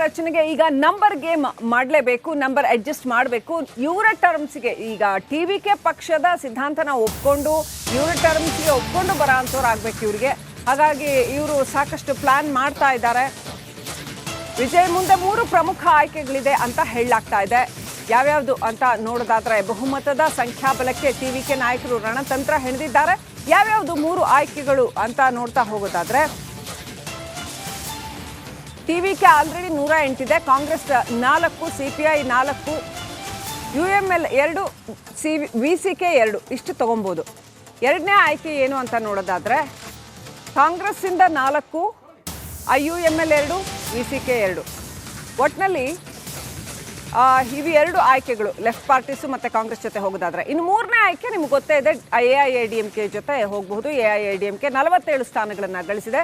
ರಚನೆಗೆ ಈಗ number game ಮಾಡಲೇಬೇಕು, ನಂಬರ್ ಅಡ್ಜಸ್ಟ್ ಮಾಡಬೇಕು. ಇವರ ಟರ್ಮ್ಸ್ಗೆ ಈಗ ಟಿವಿಕೆ ಪಕ್ಷದ ಸಿದ್ಧಾಂತನ ಒಪ್ಕೊಂಡು ಇವರ ಟರ್ಮ್ಸ್ಗೆ ಒಪ್ಕೊಂಡು ಬರೋ ಅಂಥವ್ರು ಆಗ್ಬೇಕು ಇವರಿಗೆ. ಹಾಗಾಗಿ ಇವರು ಸಾಕಷ್ಟು ಪ್ಲಾನ್ ಮಾಡ್ತಾ ಇದ್ದಾರೆ. ವಿಜಯ್ ಮುಂದೆ 3 ಪ್ರಮುಖ ಆಯ್ಕೆಗಳಿದೆ ಅಂತ ಹೇಳಲಾಗ್ತಾ ಇದೆ. ಯಾವ್ಯಾವುದು ಅಂತ ನೋಡೋದಾದ್ರೆ, ಬಹುಮತದ ಸಂಖ್ಯಾಬಲಕ್ಕೆ ಟಿವಿಕೆ ನಾಯಕರು ರಣತಂತ್ರ ಹೆಣೆದಿದ್ದಾರೆ. ಯಾವ್ಯಾವುದು 3 ಆಯ್ಕೆಗಳು ಅಂತ ನೋಡ್ತಾ ಹೋಗೋದಾದ್ರೆ, ಟಿವಿಕೆ ಆಲ್ರೆಡಿ 108 ಇದೆ, ಕಾಂಗ್ರೆಸ್ 4, ಸಿಪಿಐ 4, UML 2, ವಿಸಿಕೆ 2 ಇಷ್ಟು ತಗೊಬೋದು. ಎರಡನೇ ಆಯ್ಕೆ ಏನು ಅಂತ ನೋಡೋದಾದ್ರೆ, ಕಾಂಗ್ರೆಸ್ಸಿಂದ 4, IUML 2, ವಿಸಿಕೆ 2. ಒಟ್ಟಿನಲ್ಲಿ ಇವು 2 ಆಯ್ಕೆಗಳು ಲೆಫ್ಟ್ ಪಾರ್ಟೀಸು ಮತ್ತು ಕಾಂಗ್ರೆಸ್ ಜೊತೆ ಹೋಗೋದಾದ್ರೆ. ಇನ್ನು 3ನೇ ಆಯ್ಕೆ ನಿಮ್ಗೆ ಗೊತ್ತೇ ಇದೆ, AIADMK ಜೊತೆ ಹೋಗಬಹುದು. AIADMK 47 ಸ್ಥಾನಗಳನ್ನು ಗಳಿಸಿದೆ.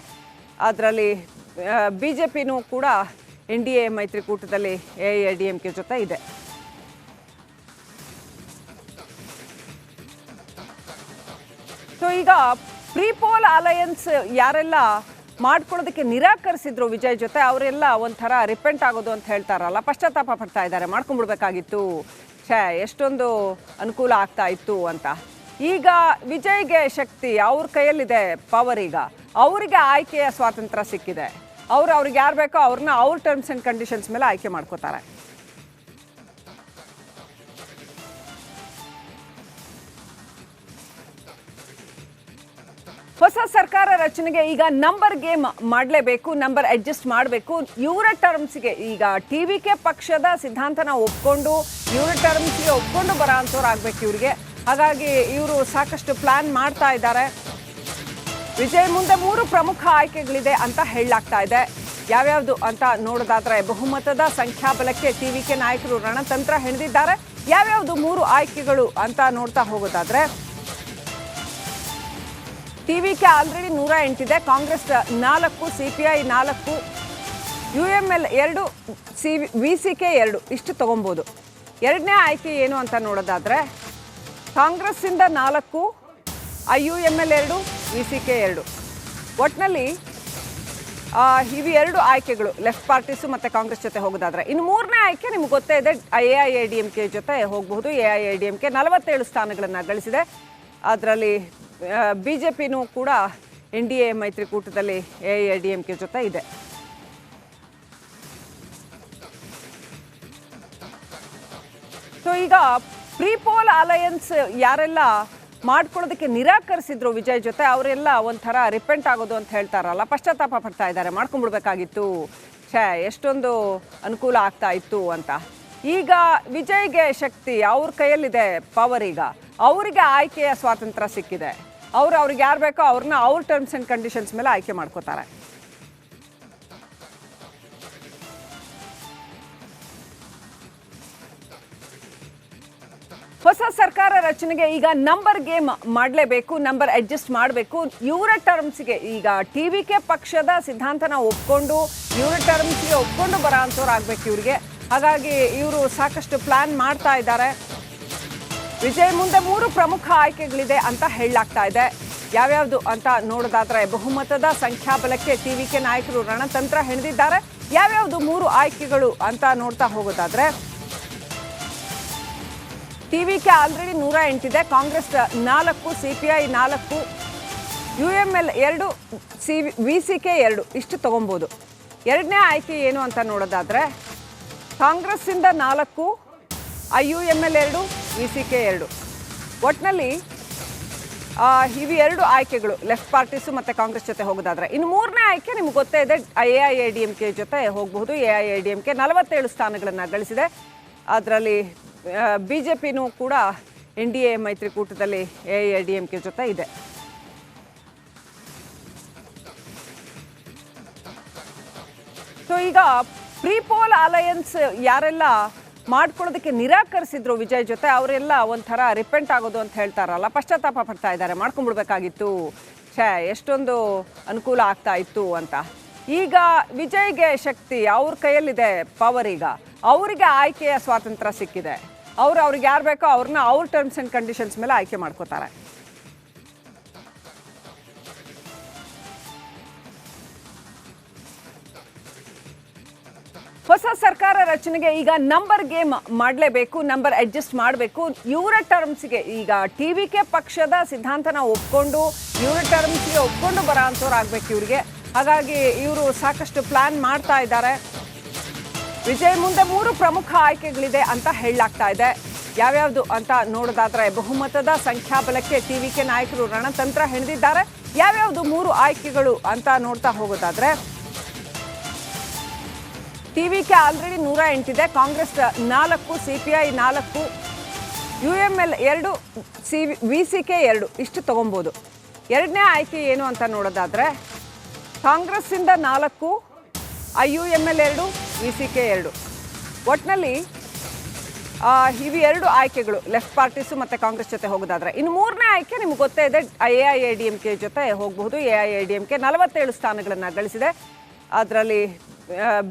ಅದರಲ್ಲಿ BJPನೂ ಕೂಡ NDA ಮೈತ್ರಿಕೂಟದಲ್ಲಿ AIADMK ಜೊತೆ ಇದೆ. ಸೊ ಈಗ ಪ್ರೀಪೋಲ್ ಅಲಯನ್ಸ್ ಯಾರೆಲ್ಲ ಮಾಡ್ಕೊಳ್ಳೋದಕ್ಕೆ ನಿರಾಕರಿಸಿದ್ರು ವಿಜಯ್ ಜೊತೆ, ಅವರೆಲ್ಲ ಒಂಥರ ರಿಪೆಂಟ್ ಆಗೋದು ಅಂತ ಹೇಳ್ತಾರಲ್ಲ, ಪಶ್ಚಾತ್ತಾಪ ಪಡ್ತಾ ಇದ್ದಾರೆ. ಮಾಡ್ಕೊಂಡ್ಬಿಡ್ಬೇಕಾಗಿತ್ತು, ಎಷ್ಟೊಂದು ಅನುಕೂಲ ಆಗ್ತಾ ಇತ್ತು ಅಂತ. ಈಗ ವಿಜಯ್ಗೆ ಶಕ್ತಿ ಅವ್ರ ಕೈಯಲ್ಲಿದೆ, ಪವರ್. ಈಗ ಅವರಿಗೆ ಆಯ್ಕೆಯ ಸ್ವಾತಂತ್ರ್ಯ ಸಿಕ್ಕಿದೆ. ಅವ್ರಿಗೆ ಯಾರು ಬೇಕೋ ಅವ್ರನ್ನ ಅವ್ರ ಟರ್ಮ್ಸ್ ಆ್ಯಂಡ್ ಕಂಡೀಷನ್ಸ್ ಮೇಲೆ ಆಯ್ಕೆ ಮಾಡ್ಕೋತಾರೆ. ಹೊಸ ಸರ್ಕಾರ ರಚನೆಗೆ ಈಗ ನಂಬರ್ ಗೇಮ್ ಮಾಡಲೇಬೇಕು, ನಂಬರ್ ಅಡ್ಜಸ್ಟ್ ಮಾಡಬೇಕು. ಇವರ ಟರ್ಮ್ಸ್ಗೆ ಈಗ ಟಿವಿಕೆ ಪಕ್ಷದ ಸಿದ್ಧಾಂತನ ಒಪ್ಕೊಂಡು ಇವರ ಟರ್ಮ್ಸ್ಗೆ ಒಪ್ಕೊಂಡು ಬರೋ ಅಂಥವ್ರು ಆಗ್ಬೇಕು ಇವರಿಗೆ. ಹಾಗಾಗಿ ಇವರು ಸಾಕಷ್ಟು ಪ್ಲಾನ್ ಮಾಡ್ತಾ ಇದ್ದಾರೆ. ವಿಜಯ್ ಮುಂದೆ 3 ಪ್ರಮುಖ ಆಯ್ಕೆಗಳಿದೆ ಅಂತ ಹೇಳಲಾಗ್ತಾ ಇದೆ. ಯಾವ್ಯಾವುದು ಅಂತ ನೋಡೋದಾದ್ರೆ, ಬಹುಮತದ ಸಂಖ್ಯಾಬಲಕ್ಕೆ ಟಿವಿಕೆ ನಾಯಕರು ರಣತಂತ್ರ ಹೆಣೆದಿದ್ದಾರೆ. ಯಾವ್ಯಾವುದು 3 ಆಯ್ಕೆಗಳು ಅಂತ ನೋಡ್ತಾ ಹೋಗೋದಾದ್ರೆ, ಟಿವಿಕೆ ಆಲ್ರೆಡಿ 108 ಇದೆ, ಕಾಂಗ್ರೆಸ್ 4, ಸಿಪಿಐ 4, UML 2, ವಿಸಿಕೆ 2 ಇಷ್ಟು ತಗೊಬೋದು. ಎರಡನೇ ಆಯ್ಕೆ ಏನು ಅಂತ ನೋಡೋದಾದ್ರೆ, ಕಾಂಗ್ರೆಸ್ಸಿಂದ 4, IUML 2, ವಿಸಿಕೆ 2. ಒಟ್ಟಿನಲ್ಲಿ ಇವು 2 ಆಯ್ಕೆಗಳು ಲೆಫ್ಟ್ ಪಾರ್ಟೀಸು ಮತ್ತು ಕಾಂಗ್ರೆಸ್ ಜೊತೆ ಹೋಗೋದಾದ್ರೆ. ಇನ್ನು 3ನೇ ಆಯ್ಕೆ ನಿಮ್ಗೆ ಗೊತ್ತೇ ಇದೆ, AIADMK ಜೊತೆ ಹೋಗಬಹುದು. AIADMK 47 ಸ್ಥಾನಗಳನ್ನು ಗಳಿಸಿದೆ. ಅದರಲ್ಲಿ BJPನೂ ಕೂಡ NDA ಮೈತ್ರಿಕೂಟದಲ್ಲಿ AIADMK ಜೊತೆ ಇದೆ. ಸೊ ಈಗ ಪ್ರೀಪೋಲ್ ಅಲಯನ್ಸ್ ಯಾರೆಲ್ಲ ಮಾಡ್ಕೊಳ್ಳೋದಕ್ಕೆ ನಿರಾಕರಿಸಿದ್ರು ವಿಜಯ್ ಜೊತೆ, ಅವರೆಲ್ಲ ಒಂಥರ ರಿಪೆಂಟ್ ಆಗೋದು ಅಂತ ಹೇಳ್ತಾರಲ್ಲ, ಪಶ್ಚಾತ್ತಾಪ ಪಡ್ತಾ ಇದ್ದಾರೆ. ಮಾಡ್ಕೊಂಡ್ಬಿಡ್ಬೇಕಾಗಿತ್ತು, ಎಷ್ಟೊಂದು ಅನುಕೂಲ ಆಗ್ತಾ ಇತ್ತು ಅಂತ. ಈಗ ವಿಜಯ್ಗೆ ಶಕ್ತಿ ಅವ್ರ ಕೈಯಲ್ಲಿದೆ, ಪವರ್. ಈಗ ಅವರಿಗೆ ಆಯ್ಕೆಯ ಸ್ವಾತಂತ್ರ್ಯ ಸಿಕ್ಕಿದೆ. ಅವ್ರಿಗೆ ಯಾರು ಬೇಕೋ ಅವ್ರನ್ನ ಅವ್ರ ಟರ್ಮ್ಸ್ ಆ್ಯಂಡ್ ಕಂಡೀಷನ್ಸ್ ಮೇಲೆ ಆಯ್ಕೆ ಮಾಡ್ಕೋತಾರೆ. ಹೊಸ ಸರ್ಕಾರ ರಚನೆಗೆ ಈಗ ನಂಬರ್ ಗೇಮ್ ಮಾಡಲೇಬೇಕು, ನಂಬರ್ ಅಡ್ಜಸ್ಟ್ ಮಾಡಬೇಕು. ಇವರ ಟರ್ಮ್ಸ್ಗೆ ಈಗ ಟಿವಿಕೆ ಪಕ್ಷದ ಸಿದ್ಧಾಂತನ ಒಪ್ಕೊಂಡು ಇವರ ಟರ್ಮ್ಸ್ಗೆ ಒಪ್ಕೊಂಡು ಬರೋ ಅಂಥವ್ರು ಆಗ್ಬೇಕು ಇವರಿಗೆ. ಹಾಗಾಗಿ ಇವರು ಸಾಕಷ್ಟು ಪ್ಲಾನ್ ಮಾಡ್ತಾ ಇದ್ದಾರೆ. ವಿಜಯ್ ಮುಂದೆ 3 ಪ್ರಮುಖ ಆಯ್ಕೆಗಳಿದೆ ಅಂತ ಹೇಳಲಾಗ್ತಾ ಇದೆ. ಯಾವ್ಯಾವುದು ಅಂತ ನೋಡೋದಾದ್ರೆ, ಬಹುಮತದ ಸಂಖ್ಯಾಬಲಕ್ಕೆ ಟಿವಿಕೆ ನಾಯಕರು ರಣತಂತ್ರ ಹೆಣೆದಿದ್ದಾರೆ. ಯಾವ್ಯಾವುದು 3 ಆಯ್ಕೆಗಳು ಅಂತ ನೋಡ್ತಾ ಹೋಗೋದಾದ್ರೆ, ಟಿವಿಕೆ ಆಲ್ರೆಡಿ 108 ಇದೆ, ಕಾಂಗ್ರೆಸ್ 4, ಸಿಪಿಐ 4, UML 2, ವಿಸಿಕೆ 2 ಇಷ್ಟು ತಗೊಬೋದು. ಎರಡನೇ ಆಯ್ಕೆ ಏನು ಅಂತ ನೋಡೋದಾದ್ರೆ, ಕಾಂಗ್ರೆಸ್ಸಿಂದ 4, IUML 2, ವಿಸಿಕೆ 2. ಒಟ್ಟಿನಲ್ಲಿ ಇವು 2 ಆಯ್ಕೆಗಳು ಲೆಫ್ಟ್ ಪಾರ್ಟೀಸು ಮತ್ತು ಕಾಂಗ್ರೆಸ್ ಜೊತೆ ಹೋಗೋದಾದ್ರೆ. ಇನ್ನು 3ನೇ ಆಯ್ಕೆ ನಿಮ್ಗೆ ಗೊತ್ತೇ ಇದೆ, AIADMK ಜೊತೆ ಹೋಗಬಹುದು. AIADMK 47 ಸ್ಥಾನಗಳನ್ನು ಗಳಿಸಿದೆ. ಅದರಲ್ಲಿ BJPನೂ ಕೂಡ NDA ಮೈತ್ರಿಕೂಟದಲ್ಲಿ AIADMK ಜೊತೆ ಇದೆ. ಸೊ ಈಗ ಪ್ರೀಪೋಲ್ ಅಲಯನ್ಸ್ ಯಾರೆಲ್ಲ ಮಾಡ್ಕೊಳ್ಳೋದಕ್ಕೆ ನಿರಾಕರಿಸಿದ್ರು ವಿಜಯ್ ಜೊತೆ, ಅವರೆಲ್ಲ ಒಂಥರ ರಿಪೆಂಟ್ ಆಗೋದು ಅಂತ ಹೇಳ್ತಾರಲ್ಲ, ಪಶ್ಚಾತ್ತಾಪ ಪಡ್ತಾ ಇದ್ದಾರೆ. ಮಾಡ್ಕೊಂಡ್ಬಿಡ್ಬೇಕಾಗಿತ್ತು, ಎಷ್ಟೊಂದು ಅನುಕೂಲ ಆಗ್ತಾ ಇತ್ತು ಅಂತ. ಈಗ ವಿಜಯ್ಗೆ ಶಕ್ತಿ ಅವ್ರ ಕೈಯಲ್ಲಿದೆ, ಪವರ್. ಈಗ ಅವರಿಗೆ ಆಯ್ಕೆಯ ಸ್ವಾತಂತ್ರ್ಯ ಸಿಕ್ಕಿದೆ. ಅವ್ರಿಗೆ ಯಾರು ಬೇಕೋ ಅವ್ರನ್ನ ಅವ್ರ ಟರ್ಮ್ಸ್ ಆ್ಯಂಡ್ ಕಂಡೀಷನ್ಸ್ ಮೇಲೆ ಆಯ್ಕೆ ಮಾಡ್ಕೋತಾರೆ. ಹೊಸ ಸರ್ಕಾರ ರಚನೆಗೆ ಈಗ ನಂಬರ್ ಗೇಮ್ ಮಾಡಲೇಬೇಕು, ನಂಬರ್ ಅಡ್ಜಸ್ಟ್ ಮಾಡಬೇಕು. ಇವರ ಟರ್ಮ್ಸ್ಗೆ ಈಗ ಟಿವಿಕೆ ಪಕ್ಷದ ಸಿದ್ಧಾಂತನ ಒಪ್ಕೊಂಡು ಇವರ ಟರ್ಮ್ಸ್ಗೆ ಒಪ್ಕೊಂಡು ಬರೋ ಅಂಥವ್ರು ಆಗ್ಬೇಕು ಇವ್ರಿಗೆ. ಹಾಗಾಗಿ ಇವರು ಸಾಕಷ್ಟು ಪ್ಲಾನ್ ಮಾಡ್ತಾ ಇದ್ದಾರೆ. ವಿಜಯ್ ಮುಂದೆ 3 ಪ್ರಮುಖ ಆಯ್ಕೆಗಳಿದೆ ಅಂತ ಹೇಳಲಾಗ್ತಾ ಇದೆ. ಯಾವ್ಯಾವುದು ಅಂತ ನೋಡೋದಾದ್ರೆ, ಬಹುಮತದ ಸಂಖ್ಯಾಬಲಕ್ಕೆ ಟಿವಿಕೆ ನಾಯಕರು ರಣತಂತ್ರ ಹೆಣೆದಿದ್ದಾರೆ. ಯಾವ್ಯಾವುದು 3 ಆಯ್ಕೆಗಳು ಅಂತ ನೋಡ್ತಾ ಹೋಗೋದಾದ್ರೆ, ಟಿವಿಕೆ ಆಲ್ರೆಡಿ 108 ಇದೆ, ಕಾಂಗ್ರೆಸ್ 4, ಸಿಪಿಐ 4, UML 2, ವಿಸಿಕೆ 2 ಇಷ್ಟು ತಗೊಬೋದು. ಎರಡನೇ ಆಯ್ಕೆ ಏನು ಅಂತ ನೋಡೋದಾದ್ರೆ, ಕಾಂಗ್ರೆಸ್ಸಿಂದ 4, IUML 2, ವಿಸಿಕೆ 2. ಒಟ್ಟಿನಲ್ಲಿ ಇವು 2 ಆಯ್ಕೆಗಳು ಲೆಫ್ಟ್ ಪಾರ್ಟೀಸು ಮತ್ತು ಕಾಂಗ್ರೆಸ್ ಜೊತೆ ಹೋಗೋದಾದ್ರೆ. ಇನ್ನು 3ನೇ ಆಯ್ಕೆ ನಿಮ್ಗೆ ಗೊತ್ತೇ ಇದೆ, AIADMK ಜೊತೆ ಹೋಗಬಹುದು. AIADMK 47 ಸ್ಥಾನಗಳನ್ನು ಗಳಿಸಿದೆ. ಅದರಲ್ಲಿ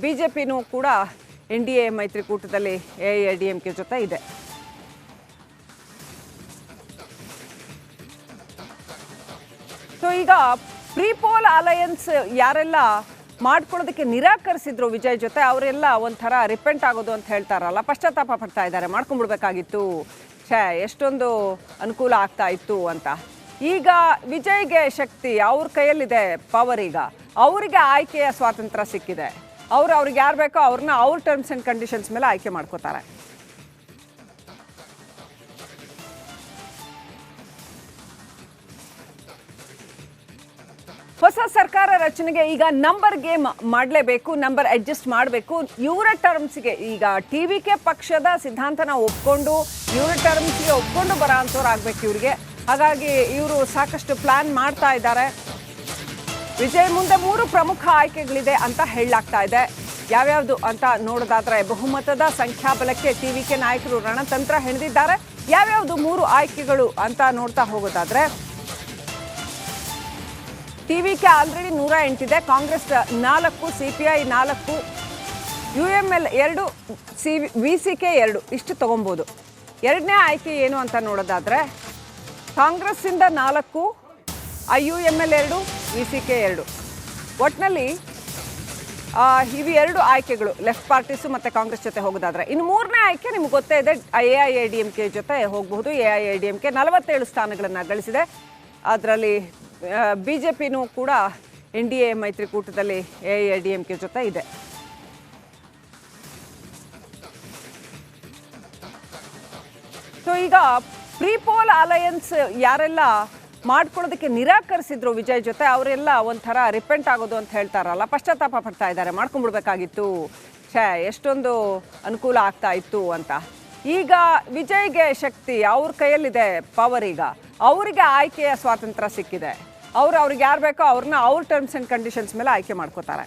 BJPನೂ ಕೂಡ NDA ಮೈತ್ರಿಕೂಟದಲ್ಲಿ AIADMK ಜೊತೆ ಇದೆ. ಸೊ ಈಗ ಪ್ರೀಪೋಲ್ ಅಲಯನ್ಸ್ ಯಾರೆಲ್ಲ ಮಾಡ್ಕೊಳ್ಳೋದಕ್ಕೆ ನಿರಾಕರಿಸಿದ್ರು ವಿಜಯ್ ಜೊತೆ, ಅವರೆಲ್ಲ ಒಂಥರ ರಿಪೆಂಟ್ ಆಗೋದು ಅಂತ ಹೇಳ್ತಾರಲ್ಲ, ಪಶ್ಚಾತ್ತಾಪ ಪಡ್ತಾ ಇದ್ದಾರೆ. ಮಾಡ್ಕೊಂಡ್ಬಿಡ್ಬೇಕಾಗಿತ್ತು, ಎಷ್ಟೊಂದು ಅನುಕೂಲ ಆಗ್ತಾ ಇತ್ತು ಅಂತ. ಈಗ ವಿಜಯ್ಗೆ ಶಕ್ತಿ ಅವ್ರ ಕೈಯಲ್ಲಿದೆ, ಪವರ್. ಈಗ ಅವರಿಗೆ ಆಯ್ಕೆಯ ಸ್ವಾತಂತ್ರ್ಯ ಸಿಕ್ಕಿದೆ. ಅವ್ರಿಗೆ ಯಾರು ಬೇಕೋ ಅವ್ರನ್ನ ಅವ್ರ ಟರ್ಮ್ಸ್ ಆ್ಯಂಡ್ ಕಂಡೀಷನ್ಸ್ ಮೇಲೆ ಆಯ್ಕೆ ಮಾಡ್ಕೋತಾರೆ. ಹೊಸ ಸರ್ಕಾರ ರಚನೆಗೆ ಈಗ ನಂಬರ್ ಗೇಮ್ ಮಾಡಲೇಬೇಕು, ನಂಬರ್ ಅಡ್ಜಸ್ಟ್ ಮಾಡಬೇಕು. ಇವರ ಟರ್ಮ್ಸ್ಗೆ ಈಗ ಟಿವಿಕೆ ಪಕ್ಷದ ಸಿದ್ಧಾಂತನ ಒಪ್ಕೊಂಡು ಇವರ ಟರ್ಮ್ಸ್ಗೆ ಒಪ್ಕೊಂಡು ಬರೋ ಅಂಥವ್ರು ಆಗ್ಬೇಕು ಇವ್ರಿಗೆ. ಹಾಗಾಗಿ ಇವರು ಸಾಕಷ್ಟು ಪ್ಲಾನ್ ಮಾಡ್ತಾ ಇದ್ದಾರೆ. ವಿಜಯ್ ಮುಂದೆ 3 ಪ್ರಮುಖ ಆಯ್ಕೆಗಳಿದೆ ಅಂತ ಹೇಳಲಾಗ್ತಾ ಇದೆ. ಯಾವ್ಯಾವುದು ಅಂತ ನೋಡೋದಾದ್ರೆ, ಬಹುಮತದ ಸಂಖ್ಯಾಬಲಕ್ಕೆ ಟಿವಿಕೆ ನಾಯಕರು ರಣತಂತ್ರ ಹೆಣೆದಿದ್ದಾರೆ. ಯಾವ್ಯಾವುದು 3 ಆಯ್ಕೆಗಳು ಅಂತ ನೋಡ್ತಾ ಹೋಗೋದಾದ್ರೆ, ಟಿವಿಕೆ ಆಲ್ರೆಡಿ 108 ಇದೆ, ಕಾಂಗ್ರೆಸ್ 4, ಸಿಪಿಐ 4, UML 2, ವಿಸಿಕೆ 2 ಇಷ್ಟು ತಗೊಬೋದು. ಎರಡನೇ ಆಯ್ಕೆ ಏನು ಅಂತ ನೋಡೋದಾದ್ರೆ, ಕಾಂಗ್ರೆಸ್ಸಿಂದ 4, IUML 2, ವಿಸಿಕೆ 2. ಒಟ್ಟಿನಲ್ಲಿ ಇವು 2 ಆಯ್ಕೆಗಳು ಲೆಫ್ಟ್ ಪಾರ್ಟೀಸು ಮತ್ತು ಕಾಂಗ್ರೆಸ್ ಜೊತೆ ಹೋಗೋದಾದ್ರೆ. ಇನ್ನು 3ನೇ ಆಯ್ಕೆ ನಿಮ್ಗೆ ಗೊತ್ತೇ ಇದೆ, AIADMK ಜೊತೆ ಹೋಗಬಹುದು. AIADMK 47 ಸ್ಥಾನಗಳನ್ನು ಗಳಿಸಿದೆ. ಅದರಲ್ಲಿ BJPನೂ ಕೂಡ NDA ಮೈತ್ರಿಕೂಟದಲ್ಲಿ AIADMK ಜೊತೆ ಇದೆ. ಸೊ ಈಗ ಪ್ರೀಪೋಲ್ ಅಲಯನ್ಸ್ ಯಾರೆಲ್ಲ ಮಾಡ್ಕೊಳ್ಳೋದಕ್ಕೆ ನಿರಾಕರಿಸಿದ್ರು ವಿಜಯ್ ಜೊತೆ, ಅವರೆಲ್ಲ ಒಂಥರ ರಿಪೆಂಟ್ ಆಗೋದು ಅಂತ ಹೇಳ್ತಾರಲ್ಲ, ಪಶ್ಚಾತ್ತಾಪ ಪಡ್ತಾ ಇದ್ದಾರೆ. ಮಾಡ್ಕೊಂಡ್ಬಿಡ್ಬೇಕಾಗಿತ್ತು, ಎಷ್ಟೊಂದು ಅನುಕೂಲ ಆಗ್ತಾ ಇತ್ತು ಅಂತ. ಈಗ ವಿಜಯ್ಗೆ ಶಕ್ತಿ ಅವ್ರ ಕೈಯಲ್ಲಿದೆ, ಪವರ್. ಈಗ ಅವರಿಗೆ ಆಯ್ಕೆಯ ಸ್ವಾತಂತ್ರ್ಯ ಸಿಕ್ಕಿದೆ. ಅವ್ರಿಗೆ ಯಾರು ಬೇಕೋ ಅವ್ರನ್ನ ಅವ್ರ ಟರ್ಮ್ಸ್ ಆ್ಯಂಡ್ ಕಂಡೀಷನ್ಸ್ ಮೇಲೆ ಆಯ್ಕೆ ಮಾಡ್ಕೋತಾರೆ.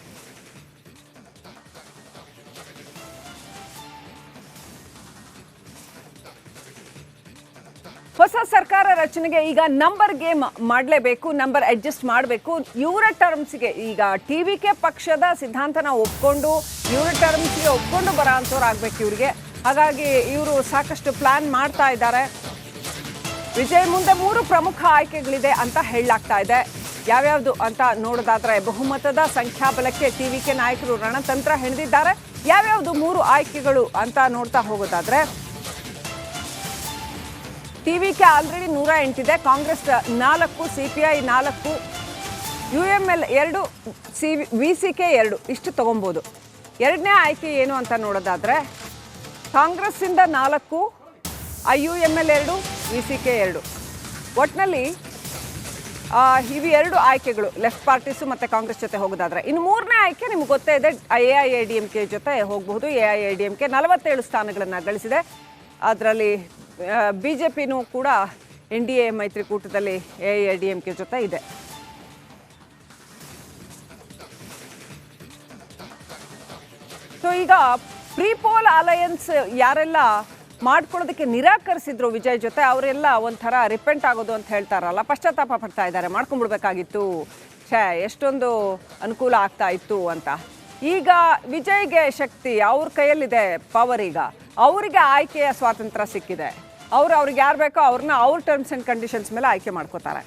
ಹೊಸ ಸರ್ಕಾರ ರಚನೆಗೆ ಈಗ ನಂಬರ್ ಗೇಮ್ ಮಾಡಲೇಬೇಕು, ನಂಬರ್ ಅಡ್ಜಸ್ಟ್ ಮಾಡಬೇಕು. ಇವರ ಟರ್ಮ್ಸ್ಗೆ ಈಗ ಟಿವಿಕೆ ಪಕ್ಷದ ಸಿದ್ಧಾಂತನ ಒಪ್ಕೊಂಡು ಇವರ ಟರ್ಮ್ಸ್ಗೆ ಒಪ್ಕೊಂಡು ಬರೋ ಅಂಥವ್ರು ಆಗ್ಬೇಕು ಇವ್ರಿಗೆ. ಹಾಗಾಗಿ ಇವರು ಸಾಕಷ್ಟು ಪ್ಲಾನ್ ಮಾಡ್ತಾ ಇದ್ದಾರೆ. ವಿಜಯ್ ಮುಂದೆ 3 ಪ್ರಮುಖ ಆಯ್ಕೆಗಳಿದೆ ಅಂತ ಹೇಳಲಾಗ್ತಾ ಇದೆ. ಯಾವ್ಯಾವುದು ಅಂತ ನೋಡೋದಾದ್ರೆ, ಬಹುಮತದ ಸಂಖ್ಯಾಬಲಕ್ಕೆ ಟಿವಿಕೆ ನಾಯಕರು ರಣತಂತ್ರ ಹೆಣೆದಿದ್ದಾರೆ. ಯಾವ್ಯಾವುದು 3 ಆಯ್ಕೆಗಳು ಅಂತ ನೋಡ್ತಾ ಹೋಗೋದಾದ್ರೆ, ಟಿವಿಕೆ ಆಲ್ರೆಡಿ 108 ಇದೆ, ಕಾಂಗ್ರೆಸ್ 4, ಸಿಪಿಐ 4, UML 2, ವಿಸಿಕೆ 2 ಇಷ್ಟು ತಗೊಬೋದು. ಎರಡನೇ ಆಯ್ಕೆ ಏನು ಅಂತ ನೋಡೋದಾದ್ರೆ, ಕಾಂಗ್ರೆಸ್ಸಿಂದ 4, IUML 2, ವಿಸಿಕೆ 2. ಒಟ್ಟಿನಲ್ಲಿ ಇವು 2 ಆಯ್ಕೆಗಳು ಲೆಫ್ಟ್ ಪಾರ್ಟೀಸು ಮತ್ತು ಕಾಂಗ್ರೆಸ್ ಜೊತೆ ಹೋಗೋದಾದ್ರೆ. ಇನ್ನು 3ನೇ ಆಯ್ಕೆ ನಿಮ್ಗೆ ಗೊತ್ತೇ ಇದೆ, AIADMK ಜೊತೆ ಹೋಗಬಹುದು. AIADMK 47 ಸ್ಥಾನಗಳನ್ನು ಗಳಿಸಿದೆ. ಅದರಲ್ಲಿ BJPನೂ ಕೂಡ NDA ಮೈತ್ರಿಕೂಟದಲ್ಲಿ AIADMK ಜೊತೆ ಇದೆ. ಸೊ ಈಗ ಪ್ರೀಪೋಲ್ ಅಲಯನ್ಸ್ ಯಾರೆಲ್ಲ ಮಾಡ್ಕೊಳ್ಳೋದಕ್ಕೆ ನಿರಾಕರಿಸಿದ್ರು ವಿಜಯ್ ಜೊತೆ, ಅವರೆಲ್ಲ ಒಂಥರ ರಿಪೆಂಟ್ ಆಗೋದು ಅಂತ ಹೇಳ್ತಾರಲ್ಲ, ಪಶ್ಚಾತ್ತಾಪ ಪಡ್ತಾ ಇದ್ದಾರೆ. ಮಾಡ್ಕೊಂಡ್ಬಿಡ್ಬೇಕಾಗಿತ್ತು, ಎಷ್ಟೊಂದು ಅನುಕೂಲ ಆಗ್ತಾ ಇತ್ತು ಅಂತ. ಈಗ ವಿಜಯ್ಗೆ ಶಕ್ತಿ ಅವ್ರ ಕೈಯಲ್ಲಿದೆ, ಪವರ್. ಈಗ ಅವರಿಗೆ ಆಯ್ಕೆಯ ಸ್ವಾತಂತ್ರ್ಯ ಸಿಕ್ಕಿದೆ. ಅವ್ರಿಗೆ ಯಾರು ಬೇಕೋ ಅವ್ರನ್ನ ಅವ್ರ ಟರ್ಮ್ಸ್ ಆ್ಯಂಡ್ ಕಂಡೀಷನ್ಸ್ ಮೇಲೆ ಆಯ್ಕೆ ಮಾಡ್ಕೋತಾರೆ.